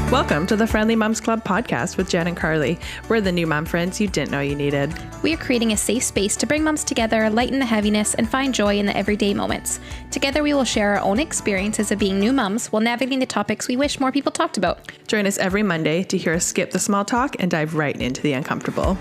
Welcome to the Friendly Moms Club podcast with Jen and Karlee. We're the new mom friends you didn't know you needed. We are creating a safe space to bring moms together, lighten the heaviness, and find joy in the everyday moments. Together, we will share our own experiences of being new moms while navigating the topics we wish more people talked about. Join us every Monday to hear us skip the small talk and dive right into the uncomfortable.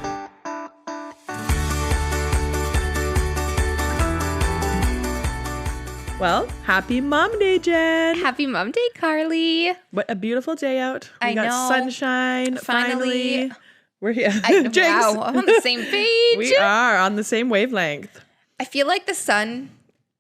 Well, happy Mom Day, Jen. Happy Mom Day, Karlee. What a beautiful day out. We I got know. Sunshine. Finally. We're here. Wow, on the same page. We are on the same wavelength. I feel like the sun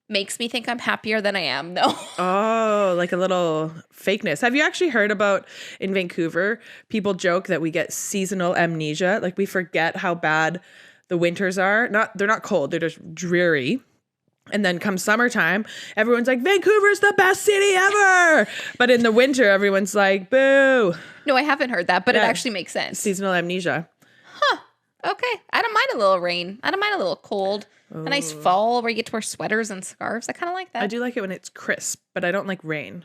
makes me think I'm happier than I am, though. Oh, like a little fakeness. Have you actually heard about in Vancouver, people joke that we get seasonal amnesia? Like we forget how bad the winters are. They're not cold, they're just dreary. And then come summertime, everyone's like, Vancouver's the best city ever. But in the winter, everyone's like, boo. No, I haven't heard that, but it actually makes sense. Seasonal amnesia. Okay. I don't mind a little rain. I don't mind a little cold. A nice fall where you get to wear sweaters and scarves. I kind of like that. I do like it when it's crisp, but I don't like rain.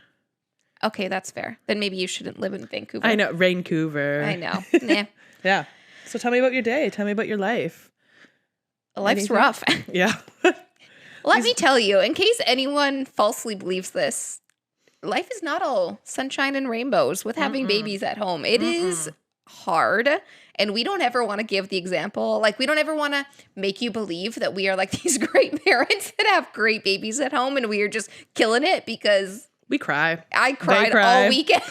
Okay, that's fair. Then maybe you shouldn't live in Vancouver. I know, Vancouver. I know. Nah. Yeah. So tell me about your day. Tell me about your life. Life's rough. Yeah. Let me tell you, in case anyone falsely believes this, life is not all sunshine and rainbows with having babies at home. It is hard. And we don't ever want to give the example. Like, we don't ever want to make you believe that we are like these great parents that have great babies at home and we are just killing it because we cry. I cried all weekend.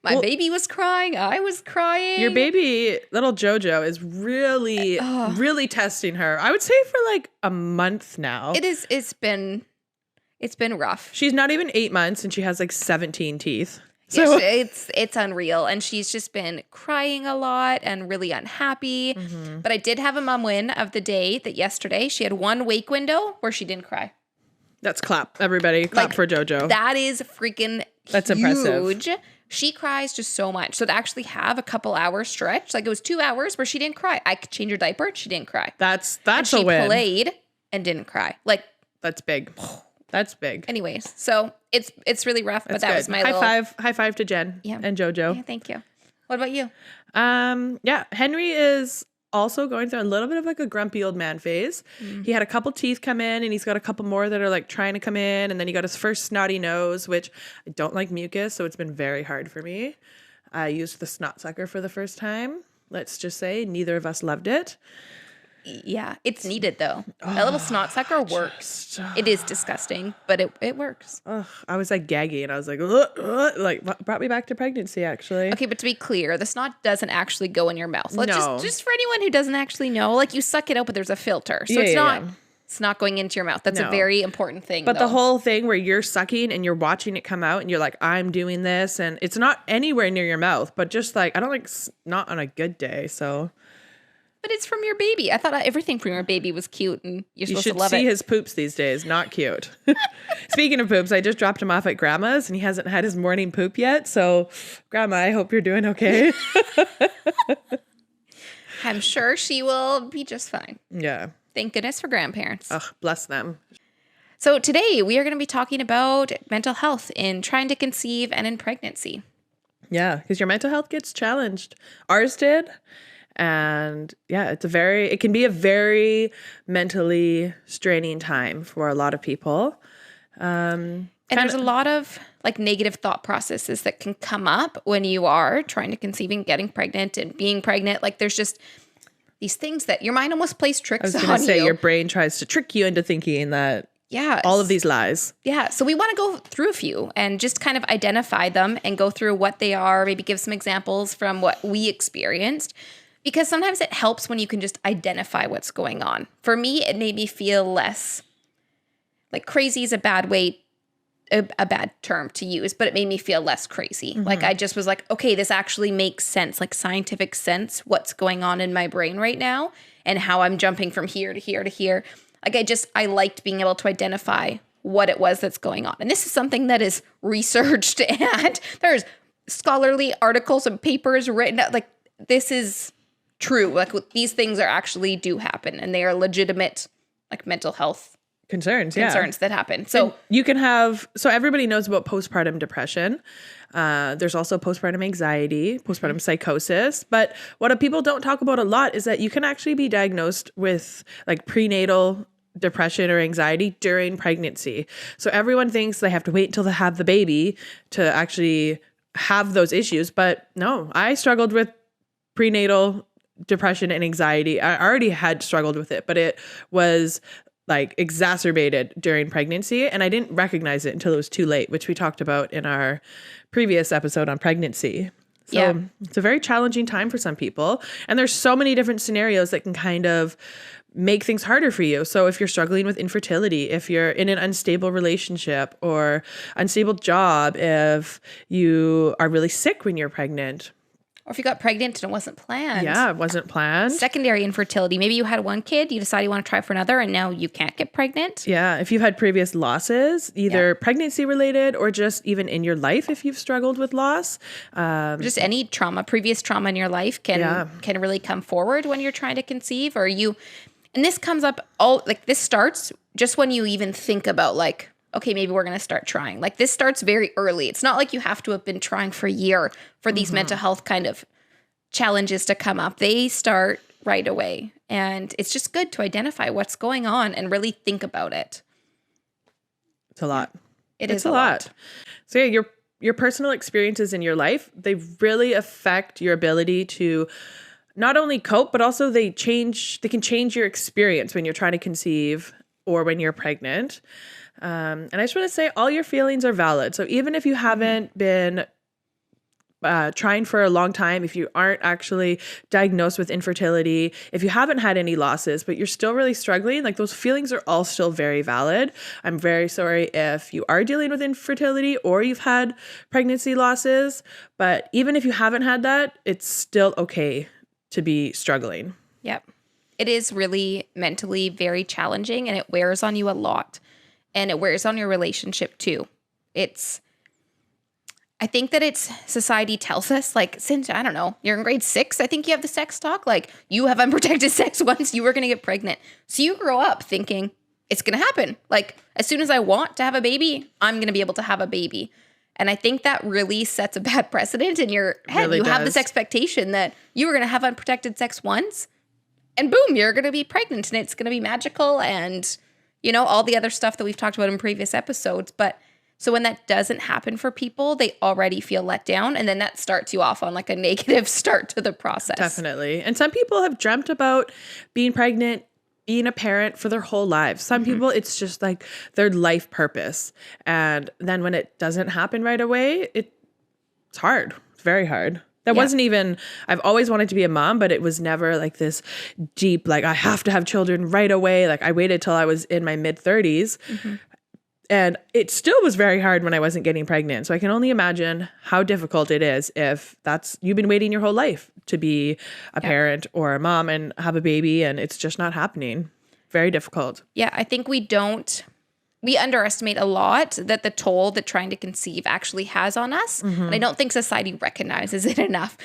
My baby was crying. I was crying. Your baby, little Jojo, is really, really testing her. I would say for like a month now. It's been rough. She's not even 8 months and she has like 17 teeth. So it's unreal. And she's just been crying a lot and really unhappy. But I did have a mom win of the day that yesterday she had one wake window where she didn't cry. That's clap. Everybody clap for Jojo. That is freaking That's huge. Impressive. She cries just so much. So to actually have a couple hours stretch, like it was 2 hours where she didn't cry. I could change her diaper. She didn't cry. That's and a win. She played and didn't cry. Like that's big. That's big. Anyways, so it's really rough, but that was my high five to Jen and Jojo. Yeah, thank you. What about you? Yeah, Henry is also going through a little bit of like a grumpy old man phase. He had a couple teeth come in and he's got a couple more that are like trying to come in, and then he got his first snotty nose, which I don't like mucus, so it's been very hard for me. I used the snot sucker for the first time. Let's just say neither of us loved it. Yeah, it's needed though. That little snot sucker works. It is disgusting, but it works. I was like gaggy and I was like, like brought me back to pregnancy actually. Okay, but to be clear, the snot doesn't actually go in your mouth. Let's no. just for anyone who doesn't actually know, like you suck it out, but there's a filter. So it's not going into your mouth. That's a very important thing. But the whole thing where you're sucking and you're watching it come out and you're like, I'm doing this, and it's not anywhere near your mouth, but just like, I don't like snot on a good day, so. But it's from your baby. I thought everything from your baby was cute and you're supposed to love it. You should see his poops these days. Not cute. Speaking of poops, I just dropped him off at Grandma's and he hasn't had his morning poop yet. So, Grandma, I hope you're doing okay. I'm sure she will be just fine. Yeah. Thank goodness for grandparents. Ugh, bless them. So today we are going to be talking about mental health in trying to conceive and in pregnancy. Yeah, because your mental health gets challenged. Ours did. And yeah, it can be a very mentally straining time for a lot of people. And there's a lot of like negative thought processes that can come up when you are trying to conceive and getting pregnant and being pregnant. Like there's just these things that your mind almost plays tricks on you. I was going to say your brain tries to trick you into thinking that all of these lies. Yeah. So we want to go through a few and just kind of identify them and go through what they are, maybe give some examples from what we experienced. Because sometimes it helps when you can just identify what's going on. For me, it made me feel less like crazy is a bad term to use, but it made me feel less crazy. Like I just was like, okay, this actually makes sense, like scientific sense, what's going on in my brain right now and how I'm jumping from here to here to here. Like I liked being able to identify what it was that's going on. And this is something that is researched and there's scholarly articles and papers written, like this is true. Like these things are actually do happen and they are legitimate like mental health concerns that happen. So you can have, so everybody knows about postpartum depression. There's also postpartum anxiety, postpartum psychosis. But what people don't talk about a lot is that you can actually be diagnosed with like prenatal depression or anxiety during pregnancy. So everyone thinks they have to wait until they have the baby to actually have those issues. But no, I struggled with prenatal depression and anxiety. I already had struggled with it, but it was like exacerbated during pregnancy, and I didn't recognize it until it was too late, which we talked about in our previous episode on pregnancy. So it's a very challenging time for some people, and there's so many different scenarios that can kind of make things harder for you. So if you're struggling with infertility, if you're in an unstable relationship or unstable job, if you are really sick when you're pregnant, or if you got pregnant and it wasn't planned. Yeah, it wasn't planned. Secondary infertility. Maybe you had one kid, you decide you want to try for another, and now you can't get pregnant. Yeah, if you've had previous losses, either pregnancy related or just even in your life, if you've struggled with loss. Just any trauma, previous trauma in your life can really come forward when you're trying to conceive, or you, and this comes up this starts just when you even think about like, okay, maybe we're going to start trying. Like this starts very early. It's not like you have to have been trying for a year for these mental health kind of challenges to come up. They start right away. And it's just good to identify what's going on and really think about it. It's a lot. It's a lot. So yeah, your personal experiences in your life, they really affect your ability to not only cope, but also they can change your experience when you're trying to conceive or when you're pregnant. And I just want to say all your feelings are valid. So even if you haven't been trying for a long time, if you aren't actually diagnosed with infertility, if you haven't had any losses, but you're still really struggling, like those feelings are all still very valid. I'm very sorry if you are dealing with infertility or you've had pregnancy losses, but even if you haven't had that, it's still okay to be struggling. Yep. It is really mentally very challenging, and it wears on you a lot. And it wears on your relationship too. I think that society tells us, like, since, I don't know, you're in grade 6, I think you have the sex talk. Like, you have unprotected sex once you were going to get pregnant. So you grow up thinking it's going to happen. Like, as soon as I want to have a baby, I'm going to be able to have a baby. And I think that really sets a bad precedent in your head. Really have this expectation that you were going to have unprotected sex once, and boom, you're going to be pregnant, and it's going to be magical, and all the other stuff that we've talked about in previous episodes. But so when that doesn't happen for people, they already feel let down. And then that starts you off on like a negative start to the process. Definitely. And some people have dreamt about being pregnant, being a parent for their whole lives. Some people, it's just like their life purpose. And then when it doesn't happen right away, it's hard. It's very hard. That wasn't even, I've always wanted to be a mom, but it was never like this deep, like I have to have children right away. Like I waited till I was in my mid 30s and it still was very hard when I wasn't getting pregnant. So I can only imagine how difficult it is if you've been waiting your whole life to be a parent or a mom and have a baby and it's just not happening. Very difficult. Yeah. I think we underestimate a lot that the toll that trying to conceive actually has on us. And I don't think society recognizes it enough.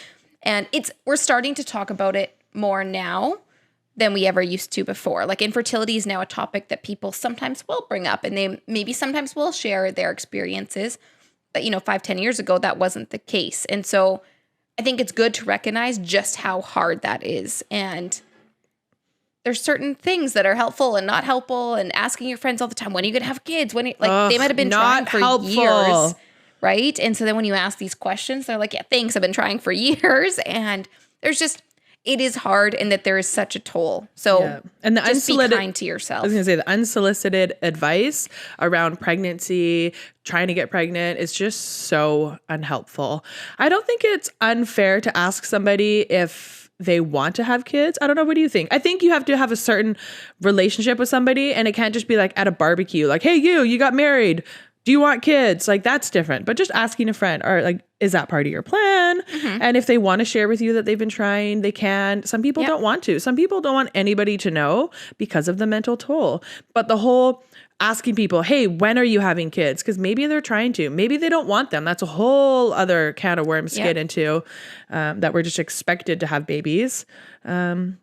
And we're starting to talk about it more now than we ever used to before. Like infertility is now a topic that people sometimes will bring up, and they maybe sometimes will share their experiences. But 5-10 years ago, that wasn't the case. And so I think it's good to recognize just how hard that is. And there's certain things that are helpful and not helpful, and asking your friends all the time, when are you going to have kids? They might have been trying for years, right? And so then when you ask these questions, they're like, yeah, thanks, I've been trying for years. And it is hard, and that there is such a toll. So and just be kind to yourself. I was going to say the unsolicited advice around pregnancy, trying to get pregnant is just so unhelpful. I don't think it's unfair to ask somebody if they want to have kids. I don't know. What do you think? I think you have to have a certain relationship with somebody, and it can't just be like at a barbecue, like, hey, you got married. Do you want kids? Like that's different. But just asking a friend, or like, is that part of your plan? And if they want to share with you that they've been trying, they can. Some people don't want to. Some people don't want anybody to know because of the mental toll. But the whole asking people, hey, when are you having kids? Because maybe they're trying to. Maybe they don't want them. That's a whole other can of worms to get into, that we're just expected to have babies. So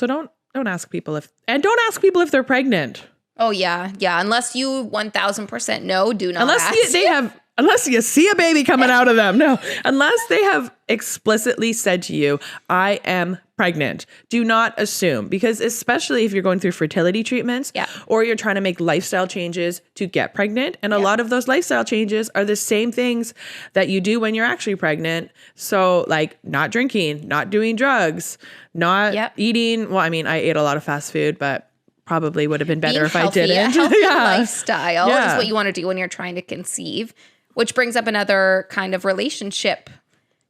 don't ask people if they're pregnant. Oh, yeah. Yeah. Unless you 1000% know, do not Unless ask. unless you see a baby coming out of them. No, unless they have explicitly said to you, I am pregnant. Do not assume, because especially if you're going through fertility treatments or you're trying to make lifestyle changes to get pregnant. And a lot of those lifestyle changes are the same things that you do when you're actually pregnant. So like not drinking, not doing drugs, not eating. Well, I mean, I ate a lot of fast food, but probably would have been better if I didn't. A healthy lifestyle is what you want to do when you're trying to conceive, which brings up another kind of relationship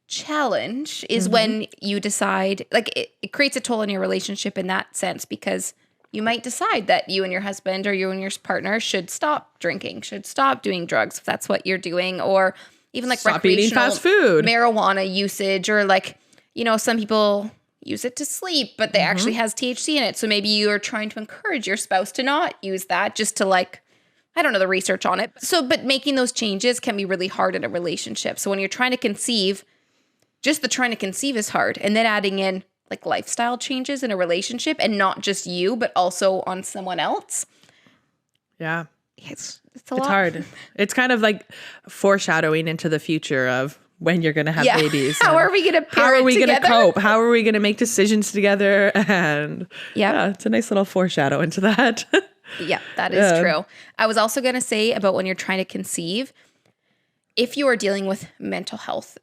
challenge is when you decide, like it creates a toll on your relationship in that sense, because you might decide that you and your husband or you and your partner should stop drinking, should stop doing drugs if that's what you're doing, or even like stop eating fast food, marijuana usage, or like, you know, some people use it to sleep, but they actually has THC in it. So maybe you are trying to encourage your spouse to not use that, just to like, I don't know the research on it. So, but making those changes can be really hard in a relationship. So when you're trying to conceive, just the trying to conceive is hard. And then adding in like lifestyle changes in a relationship, and not just you, but also on someone else. Yeah. It's a lot. It's hard. It's kind of like foreshadowing into the future of when you're going to have babies. How are we going to How are we going to cope? How are we going to make decisions together? And it's a nice little foreshadow into that. Yeah, that is true. I was also going to say about when you're trying to conceive, if you are dealing with mental health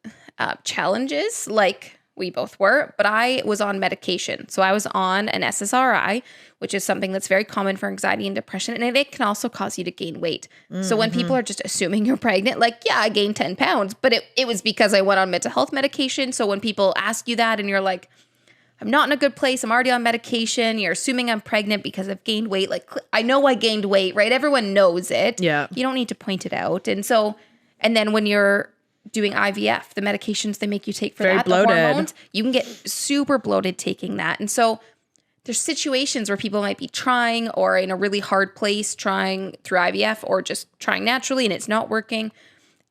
challenges, like we both were, but I was on medication. So I was on an SSRI, which is something that's very common for anxiety and depression. And it can also cause you to gain weight. So when people are just assuming you're pregnant, like, yeah, I gained 10 pounds, but it was because I went on mental health medication. So when people ask you that and you're like, I'm not in a good place, I'm already on medication, you're assuming I'm pregnant because I've gained weight. Like, I know I gained weight, right? Everyone knows it. Yeah. You don't need to point it out. And then when you're doing IVF, the medications they make you take for very that, bloated. the hormones, you can get super bloated taking that. And so there's situations where people might be trying, or in a really hard place trying through IVF, or just trying naturally and it's not working.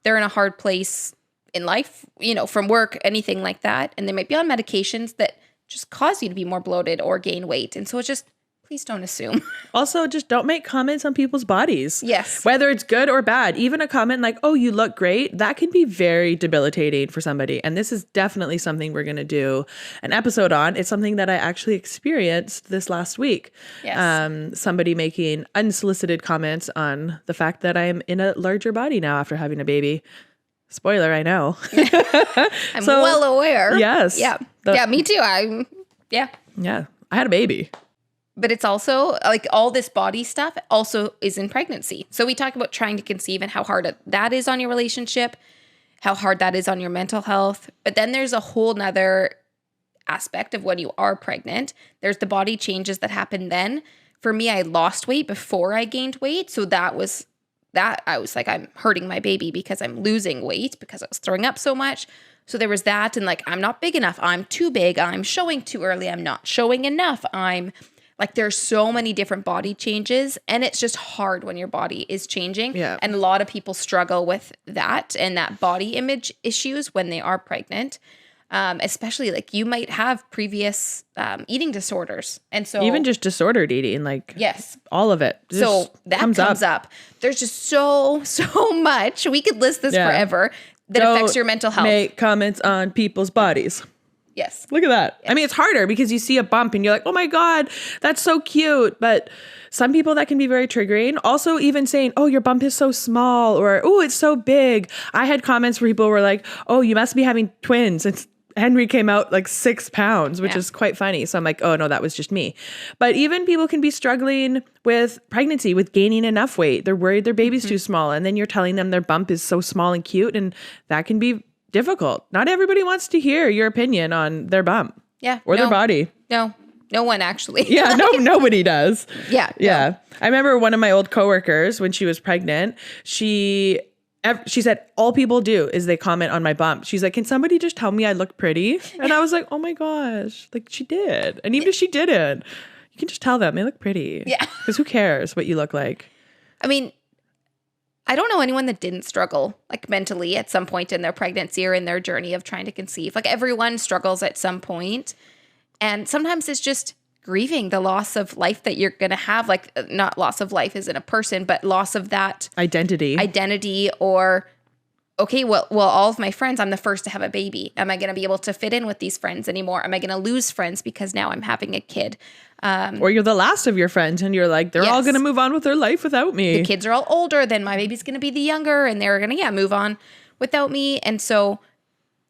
They're in a hard place in life, you know, from work, anything like that. And they might be on medications that just cause you to be more bloated or gain weight. And so it's just, please don't assume. Also, just don't make comments on people's bodies. Yes. Whether it's good or bad. Even a comment like, oh, you look great, that can be very debilitating for somebody. And this is definitely something we're going to do an episode on. It's something that I actually experienced this last week. Yes. Somebody making unsolicited comments on the fact that I am in a larger body now after having a baby. Spoiler, I know. I'm well aware. Yes. Yeah. Me too. Yeah. I had a baby. But it's also like all this body stuff also is in pregnancy. So we talk about trying to conceive and how hard that is on your relationship, how hard that is on your mental health. But then there's a whole nother aspect of when you are pregnant. There's the body changes that happen then. For me, I lost weight before I gained weight. So that was that. I was like, I'm hurting my baby because I'm losing weight because I was throwing up so much. So there was that. And like, I'm not big enough. I'm too big. I'm showing too early. I'm not showing enough. Like, there's so many different body changes, and it's just hard when your body is changing. Yeah. And a lot of people struggle with that and that body image issues when they are pregnant. Especially like you might have previous eating disorders. And so even just disordered eating, like yes, all of it. So that comes up. There's just so much. We could list this forever that affects your mental health. Make comments on people's bodies. Yes. Look at that. Yes. I mean, it's harder because you see a bump and you're like, oh my God, that's so cute. But some people that can be very triggering. Also, even saying, oh, your bump is so small, or, oh, it's so big. I had comments where people were like, oh, you must be having twins. Henry came out like 6 pounds, which is quite funny. So I'm like, oh no, that was just me. But even people can be struggling with pregnancy, with gaining enough weight. They're worried their baby's too small. And then you're telling them their bump is so small and cute. And that can be difficult. Not everybody wants to hear your opinion on their bump. Yeah. Or their body. No one actually. Yeah, nobody does. Yeah. Yeah. No. I remember one of my old coworkers, when she was pregnant, she said, all people do is they comment on my bump. She's like, can somebody just tell me I look pretty? And I was like, oh my gosh, like she did. And even if she didn't, you can just tell them they look pretty. Yeah. Because who cares what you look like? I mean, I don't know anyone that didn't struggle like mentally at some point in their pregnancy or in their journey of trying to conceive. Like everyone struggles at some point. And sometimes it's just grieving the loss of life that you're going to have, like not loss of life as in a person, but loss of that identity or, okay, well, all of my friends, I'm the first to have a baby. Am I going to be able to fit in with these friends anymore? Am I going to lose friends because now I'm having a kid? Or you're the last of your friends and you're like, they're all going to move on with their life without me. The kids are all older, then my baby's going to be the younger and they're going to, move on without me. And so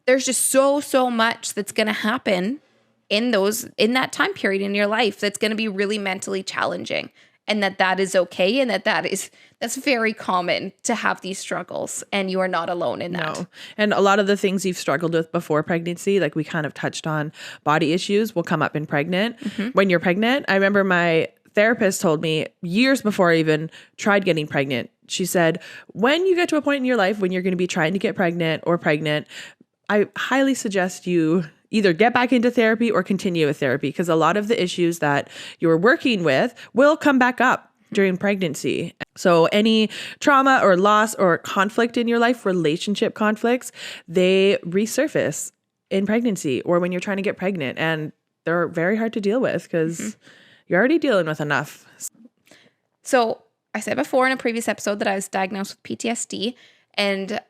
there's just so much that's going to happen in that time period in your life that's going to be really mentally challenging, and that is okay, and that's very common to have these struggles, and you are not alone in that. No. And a lot of the things you've struggled with before pregnancy, like we kind of touched on, body issues will come up in when you're pregnant. I remember my therapist told me years before I even tried getting pregnant, she said, when you get to a point in your life when you're going to be trying to get pregnant, I highly suggest you either get back into therapy or continue with therapy, because a lot of the issues that you're working with will come back up during pregnancy. So any trauma or loss or conflict in your life, relationship conflicts, they resurface in pregnancy or when you're trying to get pregnant, and they're very hard to deal with because you're already dealing with enough. So I said before in a previous episode that I was diagnosed with PTSD, and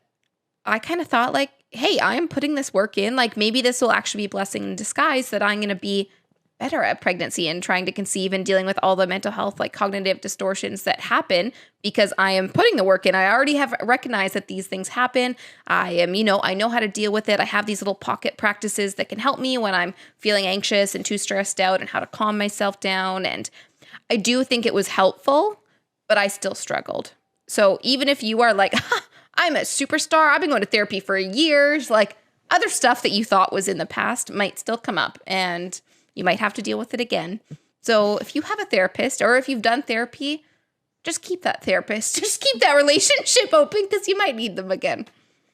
I kind of thought like, hey, I'm putting this work in, like maybe this will actually be a blessing in disguise that I'm going to be better at pregnancy and trying to conceive and dealing with all the mental health, like cognitive distortions that happen because I am putting the work in. I already have recognized that these things happen. I am, I know how to deal with it. I have these little pocket practices that can help me when I'm feeling anxious and too stressed out, and how to calm myself down. And I do think it was helpful, but I still struggled. So even if you are like, I'm a superstar, I've been going to therapy for years, like other stuff that you thought was in the past might still come up, and you might have to deal with it again. So if you have a therapist, or if you've done therapy, just keep that therapist. Just keep that relationship open, because you might need them again.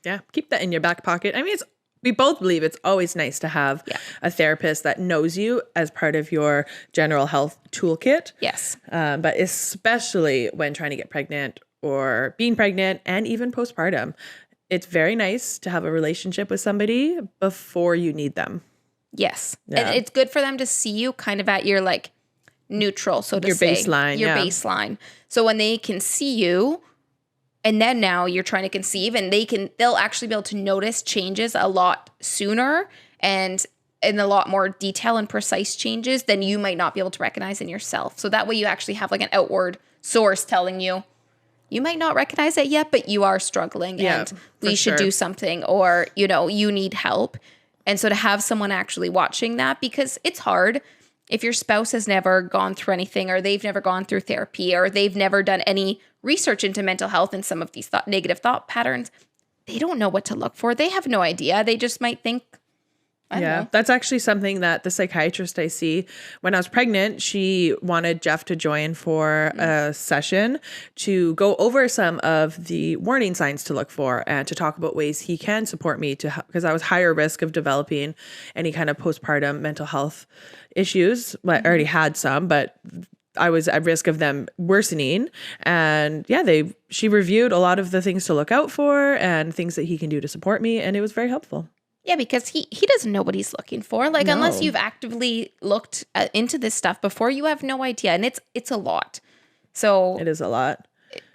Yeah, keep that in your back pocket. I mean, we both believe it's always nice to have a therapist that knows you as part of your general health toolkit. Yes. But especially when trying to get pregnant or being pregnant and even postpartum, it's very nice to have a relationship with somebody before you need them. Yes. Yeah. And it's good for them to see you kind of at your like neutral, so to say. Your baseline. So when they can see you, and then now you're trying to conceive, and they'll actually be able to notice changes a lot sooner and in a lot more detail and precise changes than you might not be able to recognize in yourself. So that way you actually have like an outward source telling you, you might not recognize it yet, but you are struggling and we should do something, or, you need help. And so to have someone actually watching that, because it's hard if your spouse has never gone through anything, or they've never gone through therapy, or they've never done any research into mental health and some of these negative thought patterns, they don't know what to look for. They have no idea. They just might think, I don't know. That's actually something that the psychiatrist I see, when I was pregnant, she wanted Jeff to join for a session to go over some of the warning signs to look for and to talk about ways he can support me because I was higher risk of developing any kind of postpartum mental health issues. Well, I already had some, but I was at risk of them worsening. And she reviewed a lot of the things to look out for and things that he can do to support me. And it was very helpful. Yeah, because he doesn't know what he's looking for. Like, unless you've actively looked into this stuff before, you have no idea. And it's a lot. So it is a lot.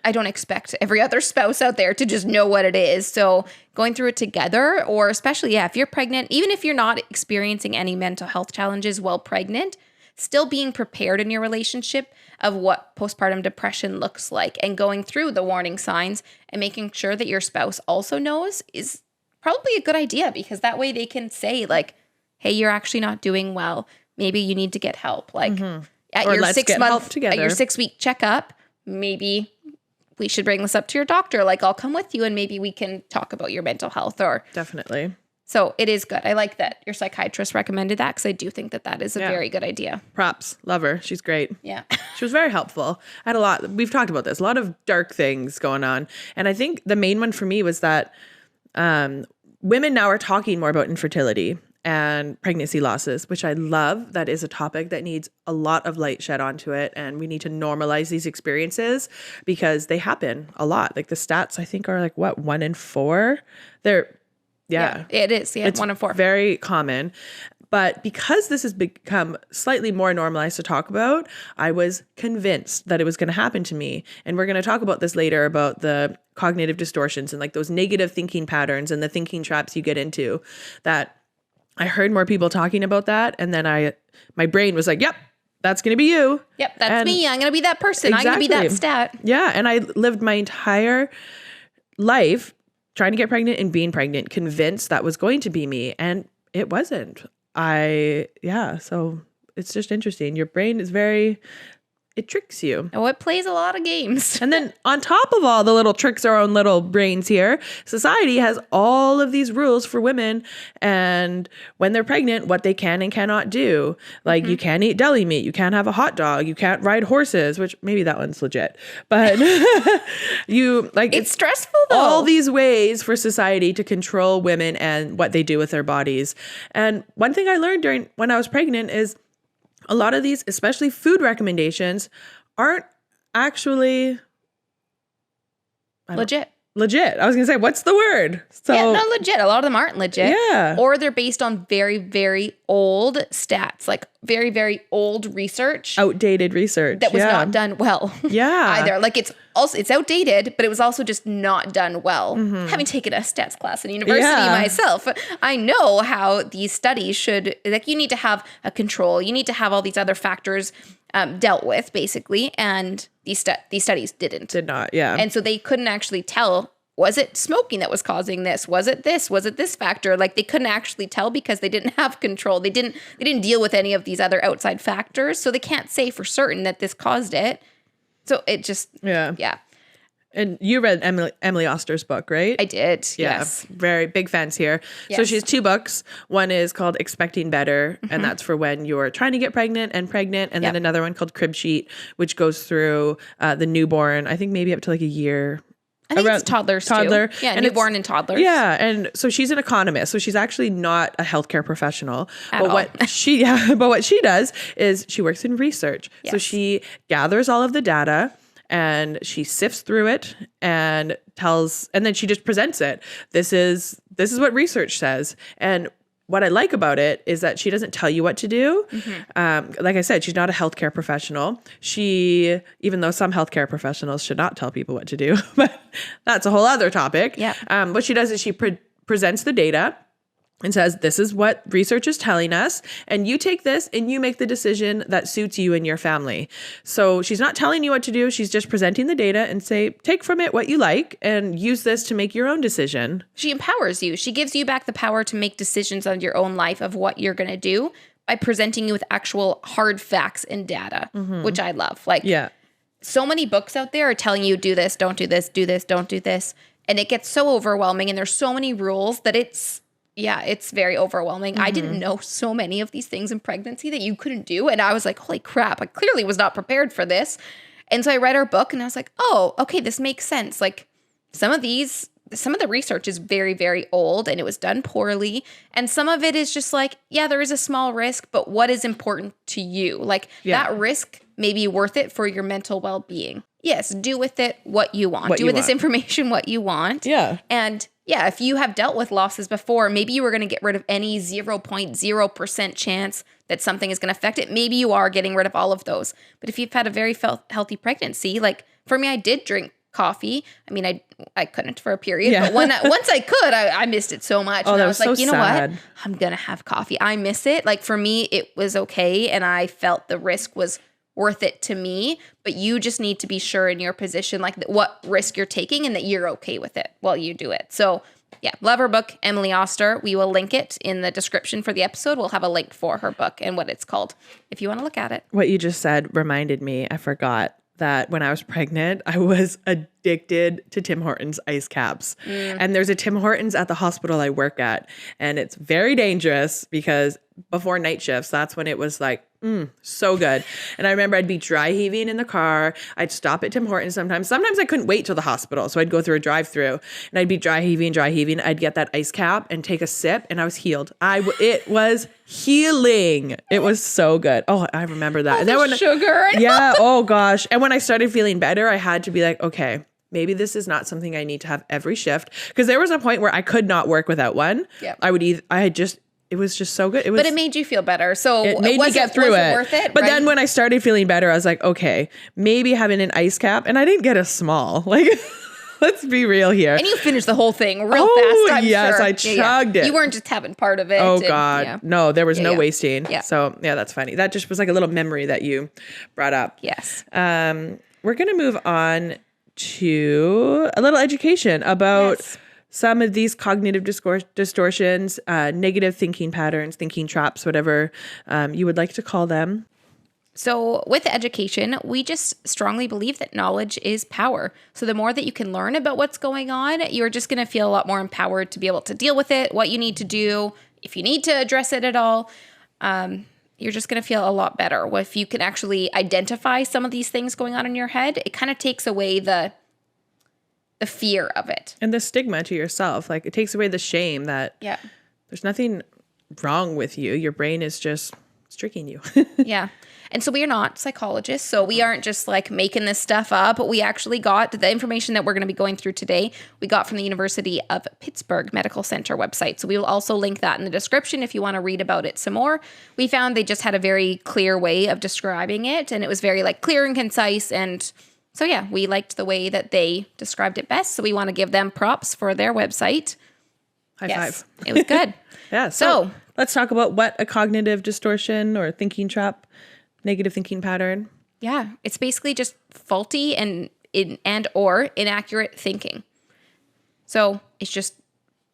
I don't expect every other spouse out there to just know what it is. So going through it together, or especially, if you're pregnant, even if you're not experiencing any mental health challenges while pregnant, still being prepared in your relationship of what postpartum depression looks like, and going through the warning signs and making sure that your spouse also knows is probably a good idea, because that way they can say like, hey, you're actually not doing well. Maybe you need to get help. Like at your 6-week checkup, maybe we should bring this up to your doctor. Like, I'll come with you and maybe we can talk about your mental health. Or definitely. So it is good. I like that your psychiatrist recommended that, because I do think that is a very good idea. Props. Love her. She's great. Yeah. She was very helpful. I had we've talked about this, a lot of dark things going on. And I think the main one for me was that women now are talking more about infertility and pregnancy losses, which I love. That is a topic that needs a lot of light shed onto it. And we need to normalize these experiences because they happen a lot. Like the stats, I think, are like, 1 in 4? It is. Yeah, it's 1 in 4. Very common. But because this has become slightly more normalized to talk about, I was convinced that it was going to happen to me. And we're going to talk about this later, about the cognitive distortions and like those negative thinking patterns and the thinking traps you get into, that I heard more people talking about that. And then my brain was like, yep, that's going to be you. Yep, that's me. I'm going to be that person. Exactly. I'm going to be that stat. Yeah. And I lived my entire life trying to get pregnant and being pregnant, convinced that was going to be me. And it wasn't. So it's just interesting. Your brain is it tricks you. Oh, it plays a lot of games. And then on top of all the little tricks our own little brains here, society has all of these rules for women and when they're pregnant, what they can and cannot do. Like you can't eat deli meat, you can't have a hot dog, you can't ride horses, which maybe that one's legit. But it's stressful though. All these ways for society to control women and what they do with their bodies. And one thing I learned when I was pregnant is a lot of these, especially food recommendations, aren't actually legit. Legit. I was going to say, what's the word? Not legit. A lot of them aren't legit. Yeah. Or they're based on very, very old stats, like very, very old research. Outdated research. That was not done well. Yeah. Either. Like it's outdated, but it was also just not done well. Having taken a stats class in university myself, I know how these studies should, like you need to have a control. You need to have all these other factors dealt with basically. And these studies did not. Yeah. And so they couldn't actually tell, was it smoking that was causing this? Was it this factor? Like they couldn't actually tell because they didn't have control. They didn't deal with any of these other outside factors. So they can't say for certain that this caused it. So it just, yeah. And you read Emily Oster's book, right? I did, yeah, yes. Very big fans here. Yes. So she has 2 books. One is called Expecting Better, and that's for when you're trying to get pregnant. And then another one called Crib Sheet, which goes through the newborn, I think maybe up to like a year. I think it's toddler. Yeah, and newborn and toddlers. Yeah, and so she's an economist, so she's actually not a healthcare professional. But what she does is she works in research. Yes. So she gathers all of the data and she sifts through it and then she just presents it. This is what research says. And what I like about it is that she doesn't tell you what to do. Like I said, she's not a healthcare professional. Even though some healthcare professionals should not tell people what to do, but that's a whole other topic. Yeah. What she does is she presents the data and says, this is what research is telling us, and you take this and you make the decision that suits you and your family. So she's not telling you what to do. She's just presenting the data and say, take from it what you like and use this to make your own decision. She empowers you. She gives you back the power to make decisions on your own life of what you're going to do by presenting you with actual hard facts and data, which I love. So many books out there are telling you, do this, don't do this, do this, don't do this. And it gets so overwhelming and there's so many rules that it's very overwhelming. I didn't know so many of these things in pregnancy that you couldn't do. And I was like, holy crap, I clearly was not prepared for this. And so I read her book and I was like, oh, okay, this makes sense. Like some of the research is very, very old and it was done poorly. And some of it is just like, yeah, there is a small risk, but what is important to you? Like that risk may be worth it for your mental well-being. Yes, do with it what you want. Do with this information what you want. Yeah. And yeah, if you have dealt with losses before, maybe you were going to get rid of any 0.0% chance that something is going to affect it. Maybe you are getting rid of all of those. But if you've had a very healthy pregnancy, like for me, I did drink coffee. I mean, I couldn't for a period, but once I could, I missed it so much. Oh, and that I was was like, so you know sad. what? I'm going to have coffee. I miss it. Like for me, it was okay. And I felt the risk was worth it to me, but you just need to be sure in your position, like what risk you're taking and that you're okay with it while you do it. So yeah, love her book, Emily Oster. We will link it in the description for the episode. We'll have a link for her book and what it's called if you want to look at it. What you just said reminded me, I forgot that when I was pregnant, I was addicted to Tim Hortons ice caps. And there's a Tim Hortons at the hospital I work at. And it's very dangerous because before night shifts, that's when it was like, so good. And I remember I'd be dry heaving in the car. I'd stop at Tim Hortons sometimes. Sometimes I couldn't wait till the hospital. So I'd go through a drive-through and I'd be dry heaving. I'd get that ice cap and take a sip and I was healed. It was healing. It was so good. Oh, I remember that. And then when sugar. Yeah. Oh gosh. And when I started feeling better, I had to be like, okay, maybe this is not something I need to have every shift. Because there was a point where I could not work without one. Yeah. I had just it was just so good. But it made you feel better. So it made me get through it. Worth it? But then when I started feeling better, I was like, okay, maybe having an ice cap. And I didn't get a small. Like, let's be real here. And you finished the whole thing real fast, I'm yes, sure. I chugged it. You weren't just having part of it. Oh, God. No, there was no wasting. Yeah. So, yeah, that's funny. That just was like a little memory that you brought up. Yes. We're going to move on to a little education about some of these cognitive distortions, negative thinking patterns, thinking traps, whatever you would like to call them. So with education, we just strongly believe that knowledge is power. So the more that you can learn about what's going on, you're just going to feel a lot more empowered to be able to deal with it, what you need to do, if you need to address it at all. You're just going to feel a lot better. If you can actually identify some of these things going on in your head, it kind of takes away the fear of it. And the stigma to yourself. Like, it takes away the shame that there's nothing wrong with you. Your brain is just tricking you. Yeah. And so we are not psychologists, so we aren't just like making this stuff up. We actually got the information that we're going to be going through today. We got from the University of Pittsburgh Medical Center website. So we will also link that in the description if you want to read about it some more. We found they just had a very clear way of describing it, and it was very like clear and concise. And so yeah, we liked the way that they described it best. So we want to give them props for their website. High five. It was good. Yeah. So let's talk about what a cognitive distortion or thinking trap, negative thinking pattern. Yeah, it's basically just faulty and or inaccurate thinking. So it's just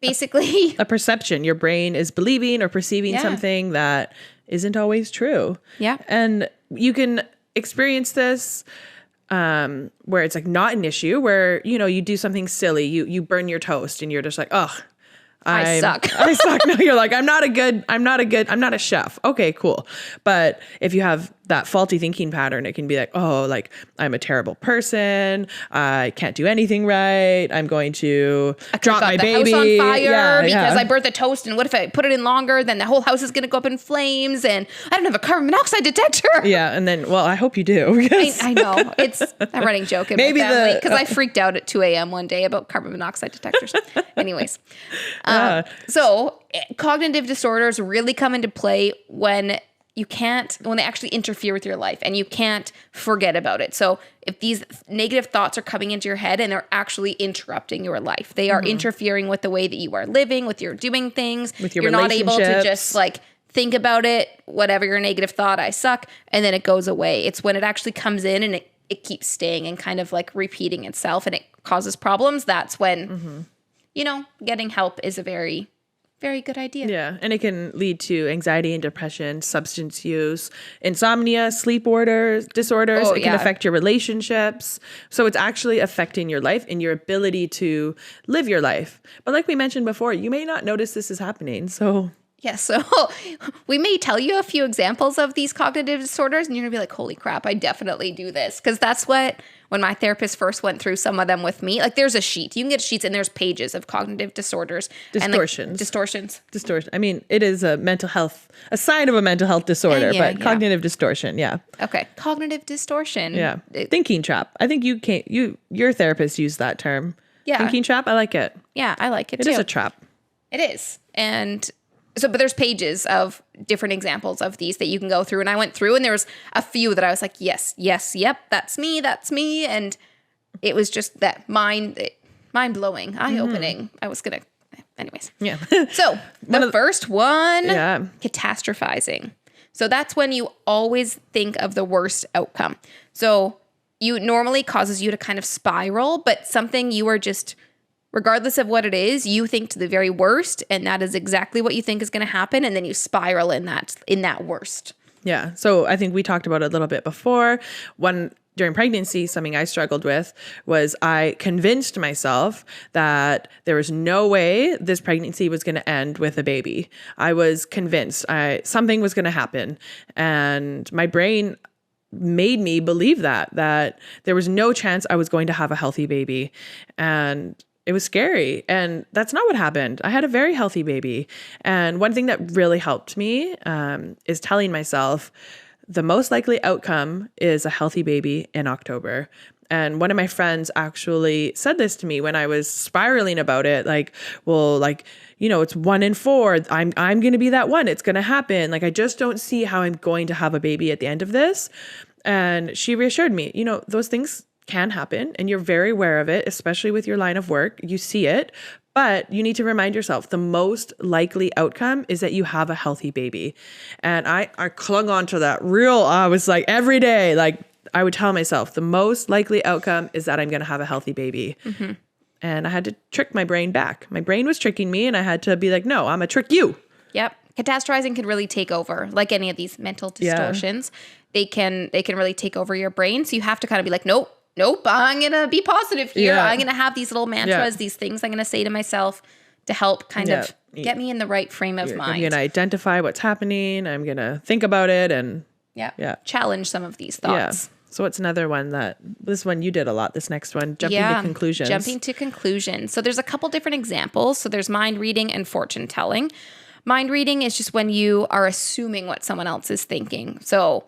basically a perception. Your brain is believing or perceiving something that isn't always true. Yeah. And you can experience this where it's like not an issue, where, you know, you do something silly, you burn your toast and you're just like, oh, I suck. I suck. No, you're like, I'm not a chef. Okay, cool. But if you have that faulty thinking pattern, it can be like, oh, like I'm a terrible person. I can't do anything right. I'm going to drop my baby. House on fire because I burnt the toast. And what if I put it in longer? Then the whole house is going to go up in flames. And I don't have a carbon monoxide detector. Yeah. And then, well, I hope you do. I know. It's a running joke in my family because I freaked out at 2 a.m. one day about carbon monoxide detectors. Anyways. So cognitive disorders really come into play when they actually interfere with your life and you can't forget about it. So if these negative thoughts are coming into your head and they're actually interrupting your life, they are interfering with the way that you are living, with your doing things, with your you're not able to just like think about it, whatever your negative thought, I suck, and then it goes away. It's when it actually comes in and it keeps staying and kind of like repeating itself and it causes problems. That's when, getting help is a very, very good idea. Yeah. And it can lead to anxiety and depression, substance use, insomnia, sleep disorders. It can affect your relationships. So it's actually affecting your life and your ability to live your life. But like we mentioned before, you may not notice this is happening. So yeah, so we may tell you a few examples of these cognitive disorders and you're going to be like, holy crap, I definitely do this. Because that's when my therapist first went through some of them with me, like there's a sheet. You can get sheets and there's pages of cognitive disorders. Distortions. And distortions. Distortion. I mean, it is a sign of a mental health disorder, but cognitive distortion, yeah. Okay, cognitive distortion. Yeah, thinking trap. I think your therapist used that term. Yeah. Thinking trap, I like it. Yeah, I like it too. It is a trap. It is. And so, but there's pages of different exampple of these that you can go through. And I went through and there was a few that I was like, yes, yep, that's me. And it was just that mind-blowing, eye-opening. I was going to, anyways. Yeah. So the first one, catastrophizing. So that's when you always think of the worst outcome. So you normally causes you to kind of spiral, but something you are just, regardless of what it is, you think to the very worst, and that is exactly what you think is going to happen, and then you spiral in that worst. Yeah. So I think we talked about it a little bit before. During pregnancy, something I struggled with was I convinced myself that there was no way this pregnancy was going to end with a baby. I was convinced something was going to happen, and my brain made me believe that there was no chance I was going to have a healthy baby. And it was scary. And that's not what happened. I had a very healthy baby. And one thing that really helped me is telling myself the most likely outcome is a healthy baby in October. And one of my friends actually said this to me when I was spiraling about it. Like, well, like, you know, it's 1 in 4. I'm going to be that one. It's going to happen. Like, I just don't see how I'm going to have a baby at the end of this. And she reassured me, you know, those things can happen and you're very aware of it, especially with your line of work. You see it, but you need to remind yourself the most likely outcome is that you have a healthy baby. And I clung on to that I was like every day, like I would tell myself the most likely outcome is that I'm going to have a healthy baby. Mm-hmm. And I had to trick my brain back. My brain was tricking me and I had to be like, no, I'm going to trick you. Yep. Catastrophizing can really take over, like any of these mental distortions. They can really take over your brain. So you have to kind of be like, nope, I'm going to be positive here. I'm going to have these little mantras, these things I'm going to say to myself to help kind of get me in the right frame of mind. I'm going to identify what's happening. I'm going to think about it and challenge some of these thoughts. Yeah. So what's another one this one you did a lot, this next one, jumping to conclusions. Jumping to conclusions. So there's a couple different examples. So there's mind reading and fortune telling. Mind reading is just when you are assuming what someone else is thinking. So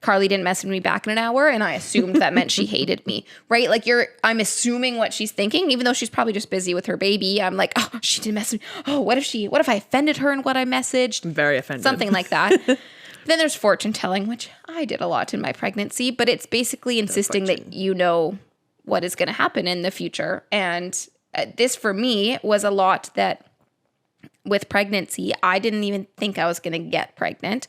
Karlee didn't message me back in an hour and I assumed that meant she hated me, right? Like I'm assuming what she's thinking, even though she's probably just busy with her baby. I'm like, oh, she didn't message me. Oh, what if I offended her in what I messaged? I'm very offended. Something like that. Then there's fortune telling, which I did a lot in my pregnancy, but it's basically insisting that you know what is going to happen in the future. And this for me was a lot that with pregnancy, I didn't even think I was going to get pregnant.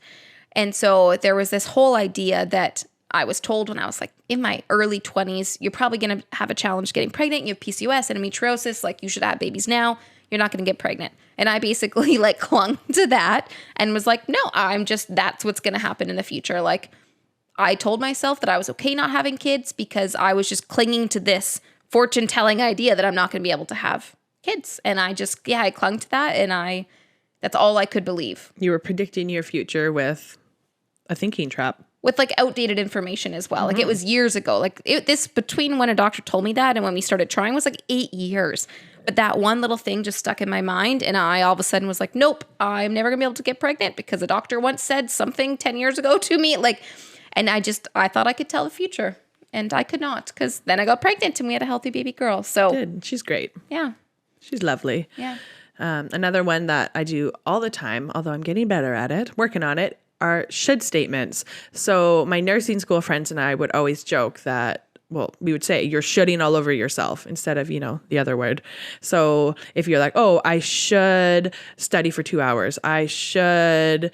And so there was this whole idea that I was told when I was like in my early 20s, you're probably going to have a challenge getting pregnant. You have PCOS, endometriosis, like you should have babies now. You're not going to get pregnant. And I basically like clung to that and was like, no, that's what's going to happen in the future. Like I told myself that I was okay not having kids because I was just clinging to this fortune telling idea that I'm not going to be able to have kids. And I just, I clung to that. And that's all I could believe. You were predicting your future with a thinking trap. With like outdated information as well. Like it was years ago. Like this between when a doctor told me that and when we started trying was like 8 years. But that one little thing just stuck in my mind. And I all of a sudden was like, nope, I'm never gonna be able to get pregnant because a doctor once said something 10 years ago to me. Like, and I thought I could tell the future and I could not because then I got pregnant and we had a healthy baby girl. So she's great. Yeah. She's lovely. Yeah. Another one that I do all the time, although I'm getting better at it, working on it, are should statements. So my nursing school friends and I would always joke that, we would say you're shoulding all over yourself instead of, the other word. So if you're like, oh, I should study for 2 hours. I should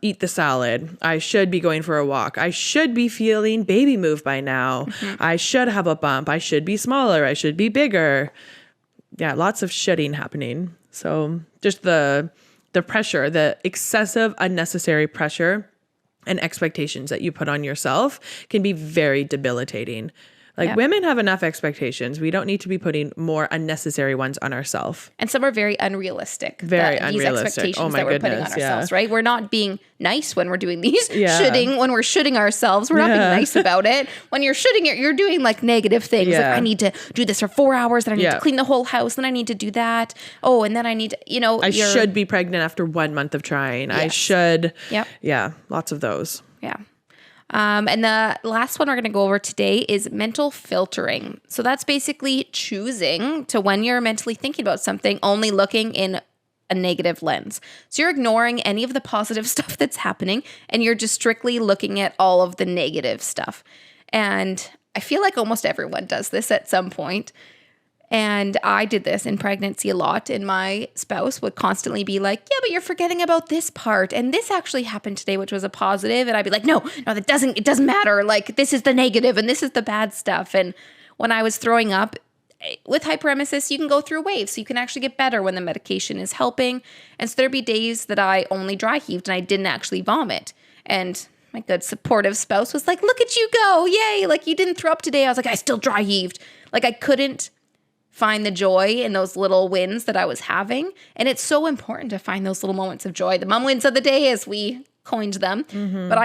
eat the salad. I should be going for a walk. I should be feeling baby move by now. Mm-hmm. I should have a bump. I should be smaller. I should be bigger. Yeah, lots of shoulding happening. So just the pressure, the excessive, unnecessary pressure and expectations that you put on yourself can be very debilitating. Like women have enough expectations. We don't need to be putting more unnecessary ones on ourselves. And some are very unrealistic. Very unrealistic. These expectations that we're putting on ourselves, right? We're not being nice when we're doing these. When we're shooting ourselves, we're not being nice about it. When you're shooting it, you're doing like negative things. Like I need to do this for 4 hours, then I need to clean the whole house, then I need to do that. Oh, and then I need to, I should be pregnant after 1 month of trying. Yes. I should. Yep. Yeah. Lots of those. Yeah. And the last one we're going to go over today is mental filtering. So that's basically choosing to, when you're mentally thinking about something, only looking in a negative lens. So you're ignoring any of the positive stuff that's happening and you're just strictly looking at all of the negative stuff. And I feel like almost everyone does this at some point. And I did this in pregnancy a lot, and my spouse would constantly be like, yeah, but you're forgetting about this part. And this actually happened today, which was a positive. And I'd be like, no, it doesn't matter. Like, this is the negative and this is the bad stuff. And when I was throwing up with hyperemesis, you can go through waves. So you can actually get better when the medication is helping. And so there'd be days that I only dry heaved and I didn't actually vomit. And my good supportive spouse was like, look at you go. Yay. Like, you didn't throw up today. I was like, I still dry heaved. Like, I couldn't find the joy in those little wins that I was having. And it's so important to find those little moments of joy. The mom wins of the day, as we coined them. Mm-hmm. But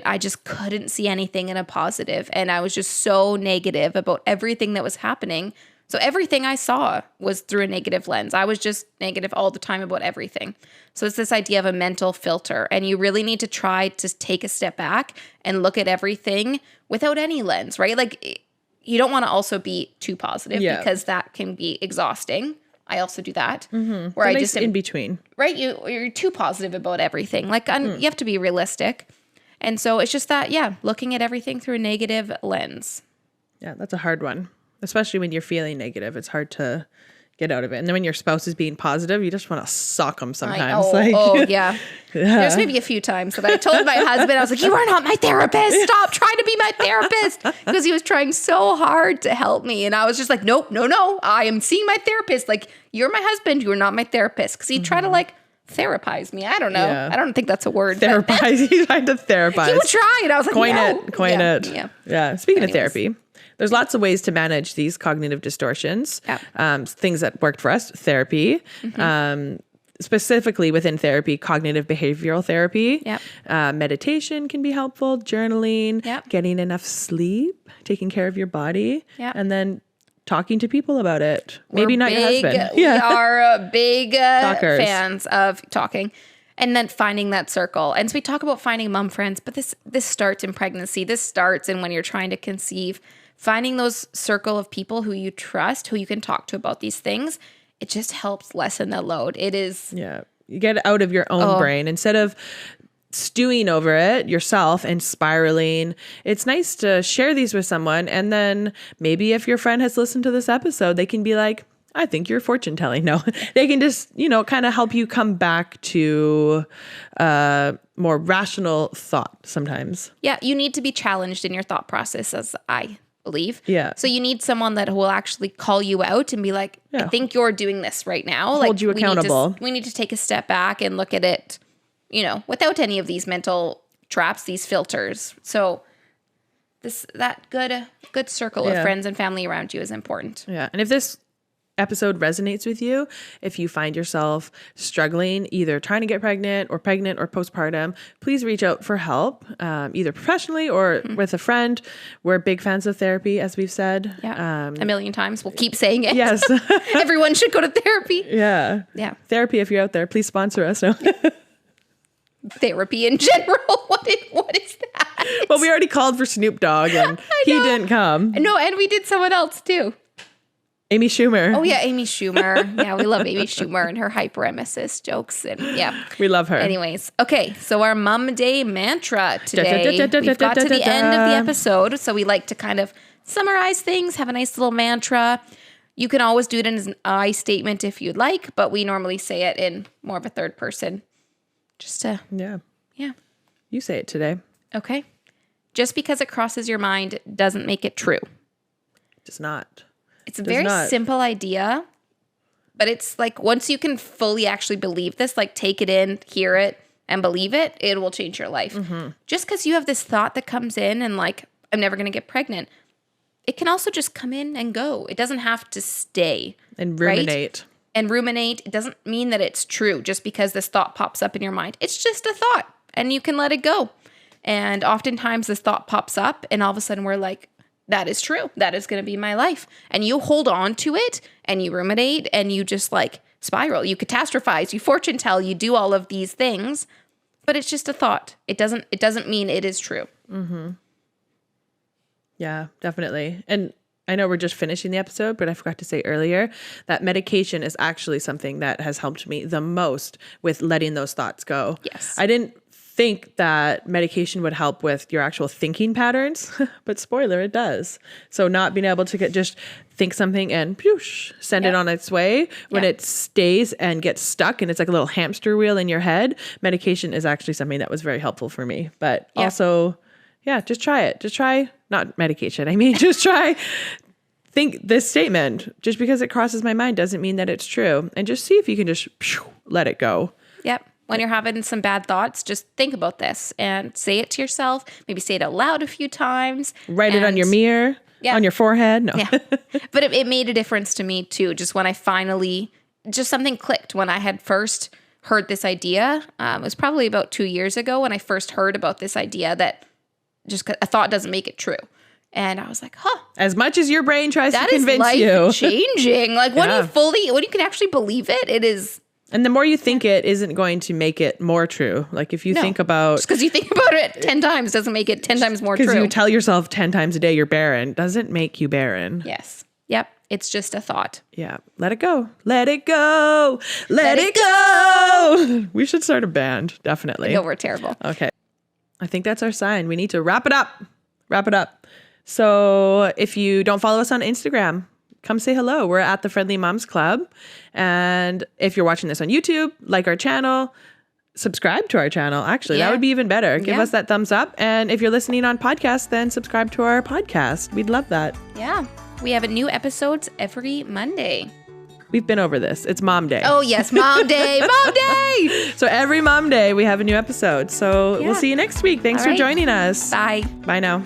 I just couldn't see anything in a positive. And I was just so negative about everything that was happening. So everything I saw was through a negative lens. I was just negative all the time about everything. So it's this idea of a mental filter. And you really need to try to take a step back and look at everything without any lens, right? Like, you don't want to also be too positive Yeah. because that can be exhausting. I also do that Where I just in between. Right. You're too positive about everything. Like you have to be realistic. And so it's just that, looking at everything through a negative lens. Yeah, that's a hard one, especially when you're feeling negative. It's hard to get out of it. And then when your spouse is being positive, you just want to sock them sometimes. Yeah. There's maybe a few times that I told my husband, I was like, you are not my therapist. Stop trying to be my therapist. Because he was trying so hard to help me. And I was just like, nope, no. I am seeing my therapist. Like, you're my husband. You are not my therapist. Because he'd try to like therapize me. I don't know. Yeah. I don't think that's a word. Therapize. He's trying to therapize. He would try. And I was like, Coin it. Yeah. Speaking of therapy. There's lots of ways to manage these cognitive distortions. Things that worked for us, therapy. Specifically within therapy, cognitive behavioral therapy. Meditation can be helpful, journaling, getting enough sleep, taking care of your body, and then talking to people about it. Maybe not your husband. We are big fans of talking. And then finding that circle. And so we talk about finding mom friends, but this starts in pregnancy. This starts in when you're trying to conceive. Finding those circle of people who you trust, who you can talk to about these things, it just helps lessen the load. It is. Yeah. You get out of your own brain instead of stewing over it yourself and spiraling. It's nice to share these with someone. And then maybe if your friend has listened to this episode, they can be like, I think you're fortune telling. No, they can just, kind of help you come back to more rational thought sometimes. Yeah. You need to be challenged in your thought process, as I believe. Yeah. So you need someone that will actually call you out and be like, I think you're doing this right now. Hold you accountable. We need to take a step back and look at it, without any of these mental traps, these filters. So that good circle of friends and family around you is important. Yeah. And if this episode resonates with you, if you find yourself struggling, either trying to get pregnant or postpartum, please reach out for help, either professionally or with a friend. We're big fans of therapy, as we've said. Yeah. A million times. We'll keep saying it. Yes. Everyone should go to therapy. Yeah. Yeah. Therapy, if you're out there, please sponsor us. No. Therapy in general. What is that? Well, we already called for Snoop Dogg and he didn't come. No, and we did someone else too. Amy Schumer. Oh, yeah, Amy Schumer. Yeah, we love Amy Schumer and her hyperemesis jokes. And we love her. Anyways, okay, so our Mom Day mantra today. We've got to the end of the episode, so we like to kind of summarize things, have a nice little mantra. You can always do it as an I statement if you'd like, but we normally say it in more of a third person. Just to... Yeah. You say it today. Okay. Just because it crosses your mind doesn't make it true. It does not. It's a very simple idea, but it's like once you can fully actually believe this, like take it in, hear it, and believe it, it will change your life. Just because you have this thought that comes in and like, I'm never going to get pregnant, it can also just come in and go. It doesn't have to stay. And ruminate. Right? And ruminate. It doesn't mean that it's true just because this thought pops up in your mind. It's just a thought and you can let it go. And oftentimes this thought pops up and all of a sudden we're like, that is true. That is going to be my life. And you hold on to it and you ruminate and you just like spiral. You catastrophize, you fortune tell, you do all of these things, but it's just a thought. It doesn't mean it is true. Yeah, definitely. And I know we're just finishing the episode, but I forgot to say earlier that medication is actually something that has helped me the most with letting those thoughts go. Yes. I didn't think that medication would help with your actual thinking patterns, but spoiler, it does. So not being able to just think something and send it on its way when it stays and gets stuck and it's like a little hamster wheel in your head. Medication is actually something that was very helpful for me, but also, just try it. Just try, not medication. I mean, just try think this statement. Just because it crosses my mind doesn't mean that it's true. And just see if you can just let it go. Yep. When you're having some bad thoughts, just think about this and say it to yourself. Maybe say it out loud a few times. Write it on your mirror, on your forehead. No. But it made a difference to me too. Just when I finally, just something clicked when I had first heard this idea. It was probably about 2 years ago when I first heard about this idea that just a thought doesn't make it true. And I was like, as much as your brain tries to convince that you. is life changing. Like when you can actually believe it, it is And the more you think it isn't going to make it more true. Like if you think about... Just because you think about it 10 times doesn't make it 10 times more true. Because you tell yourself 10 times a day you're barren doesn't make you barren. Yes. Yep. It's just a thought. Yeah. Let it go. Let it go. Let it go. We should start a band. Definitely. No, we're terrible. Okay. I think that's our sign. We need to wrap it up. Wrap it up. So if you don't follow us on Instagram, come say hello. We're at the Friendly Moms Club. And if you're watching this on YouTube, like our channel, subscribe to our channel. Actually, that would be even better. Give us that thumbs up. And if you're listening on podcast, then subscribe to our podcast. We'd love that. Yeah. We have new episodes every Monday. We've been over this. It's Mom Day. Oh, yes. Mom Day. Mom Day. So every Mom Day, we have a new episode. So we'll see you next week. Thanks for joining us. Bye. Bye now.